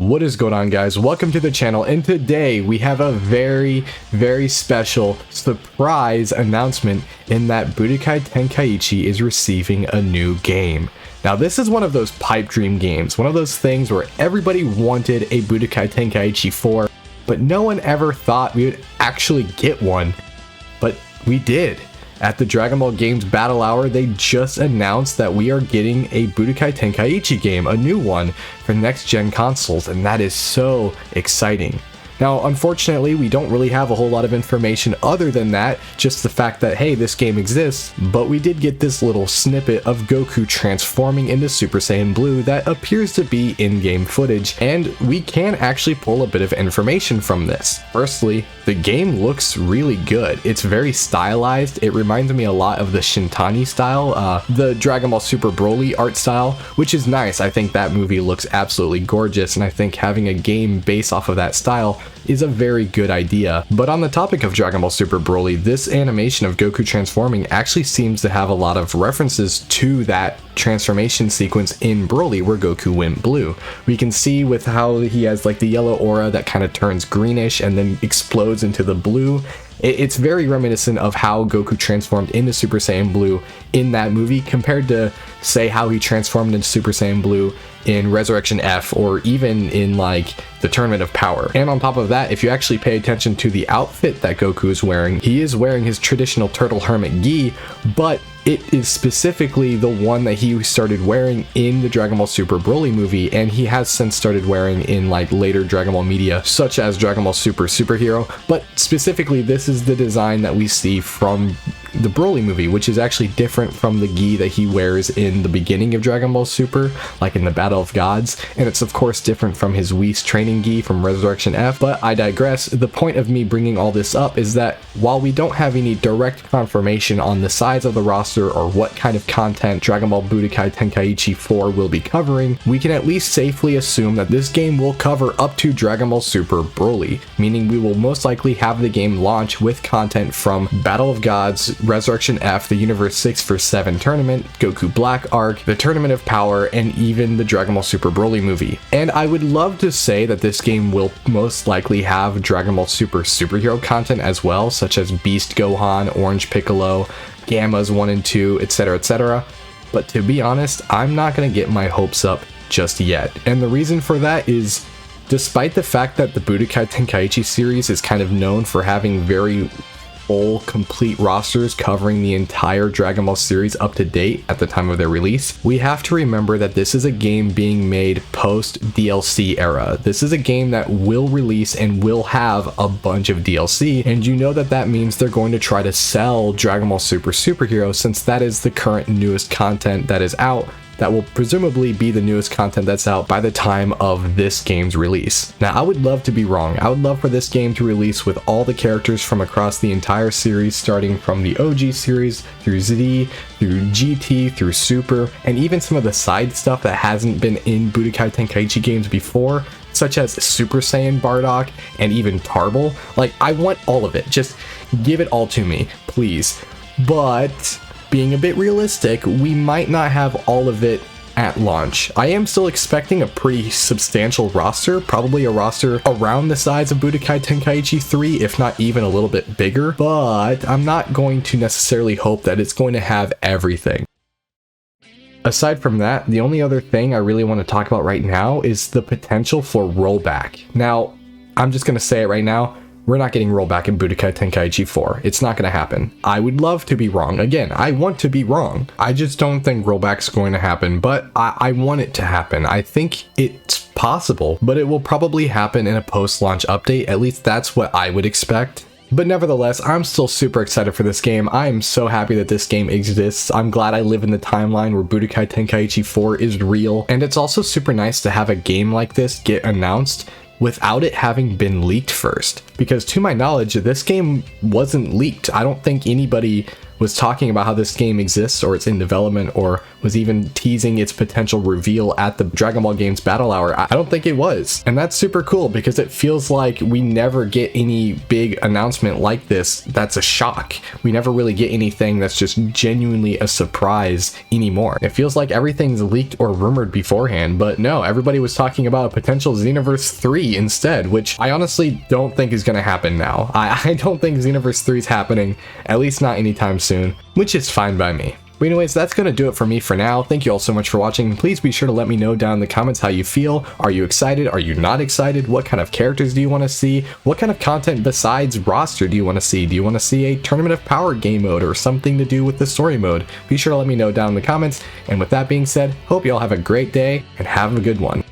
What is going on, guys? Welcome to the channel, and today we have a very special surprise announcement in that Budokai Tenkaichi is receiving a new game. Now, this is one of those pipe dream games, one of those things where everybody wanted a Budokai Tenkaichi 4, but no one ever thought we would actually get one. But we did. At the Dragon Ball Games Battle Hour, they just announced that we are getting a Budokai Tenkaichi game, a new one, for next-gen consoles, and that is so exciting. Now, unfortunately, we don't really have a whole lot of information other than that, just the fact that, hey, this game exists, but we did get this little snippet of Goku transforming into Super Saiyan Blue that appears to be in-game footage, and we can actually pull a bit of information from this. Firstly, the game looks really good. It's very stylized. It reminds me a lot of the Shintani style, the Dragon Ball Super Broly art style, which is nice. I think that movie looks absolutely gorgeous, and I think having a game based off of that style is a very good idea. But on the topic of Dragon Ball Super Broly, this animation of Goku transforming actually seems to have a lot of references to that transformation sequence in Broly where Goku went blue. We can see with how he has like the yellow aura that kind of turns greenish and then explodes into the blue. It's very reminiscent of how Goku transformed into Super Saiyan Blue in that movie compared to, say, how he transformed into Super Saiyan Blue in Resurrection F or even in like the Tournament of Power. And on top of that, if you actually pay attention to the outfit that Goku is wearing, he is wearing his traditional turtle hermit gi, but it is specifically the one that he started wearing in the Dragon Ball Super Broly movie, and he has since started wearing in like later Dragon Ball media, such as Dragon Ball Super Superhero. But specifically, this is the design that we see from the Broly movie, which is actually different from the gi that he wears in the beginning of Dragon Ball Super, like in the Battle of Gods, and it's of course different from his Whis training gi from Resurrection F, but I digress. The point of me bringing all this up is that while we don't have any direct confirmation on the size of the roster or what kind of content Dragon Ball Budokai Tenkaichi 4 will be covering, we can at least safely assume that this game will cover up to Dragon Ball Super Broly, meaning we will most likely have the game launch with content from Battle of Gods, Resurrection F, the Universe 6-for-7 tournament, Goku Black arc, the Tournament of Power, and even the Dragon Ball Super Broly movie. And I would love to say that this game will most likely have Dragon Ball Super superhero content as well, such as Beast Gohan, Orange Piccolo, Gammas 1 and 2, etc, etc. But to be honest, I'm not going to get my hopes up just yet. And the reason for that is, despite the fact that the Budokai Tenkaichi series is kind of known for having very full, complete rosters covering the entire Dragon Ball series up to date at the time of their release, we have to remember that this is a game being made post DLC era. This is a game that will release and will have a bunch of DLC, and you know that that means they're going to try to sell Dragon Ball Super Superhero, since that is the current newest content that is out. That will presumably be the newest content that's out by the time of this game's release. Now, I would love to be wrong. I would love for this game to release with all the characters from across the entire series, starting from the OG series, through Z, through GT, through Super, and even some of the side stuff that hasn't been in Budokai Tenkaichi games before, such as Super Saiyan Bardock and even Tarble. Like, I want all of it. Just give it all to me, please. But being a bit realistic, we might not have all of it at launch. I am still expecting a pretty substantial roster, probably a roster around the size of Budokai Tenkaichi 3, if not even a little bit bigger, but I'm not going to necessarily hope that it's going to have everything. Aside from that, the only other thing I really want to talk about right now is the potential for rollback. Now, I'm just going to say it right now. We're not getting rollback in Budokai Tenkaichi 4. It's not going to happen. I would love to be wrong. Again, I want to be wrong. I just don't think rollback's going to happen, but I want it to happen. I think it's possible, but it will probably happen in a post-launch update. At least that's what I would expect. But nevertheless, I'm still super excited for this game. I am so happy that this game exists. I'm glad I live in the timeline where Budokai Tenkaichi 4 is real. And it's also super nice to have a game like this get announced without it having been leaked first. Because to my knowledge, this game wasn't leaked. I don't think anybody was talking about how this game exists or it's in development or was even teasing its potential reveal at the Dragon Ball Games Battle Hour. I don't think it was. And that's super cool because it feels like we never get any big announcement like this that's a shock. We never really get anything that's just genuinely a surprise anymore. It feels like everything's leaked or rumored beforehand, but no, everybody was talking about a potential Xenoverse 3 instead, which I honestly don't think is going to happen now. I don't think Xenoverse 3 is happening, at least not anytime soon, which is fine by me. But anyways, that's going to do it for me for now. Thank you all so much for watching. Please be sure to let me know down in the comments how you feel. Are you excited? Are you not excited? What kind of characters do you want to see? What kind of content besides roster do you want to see? Do you want to see a Tournament of Power game mode or something to do with the story mode? Be sure to let me know down in the comments. And with that being said, hope you all have a great day and have a good one.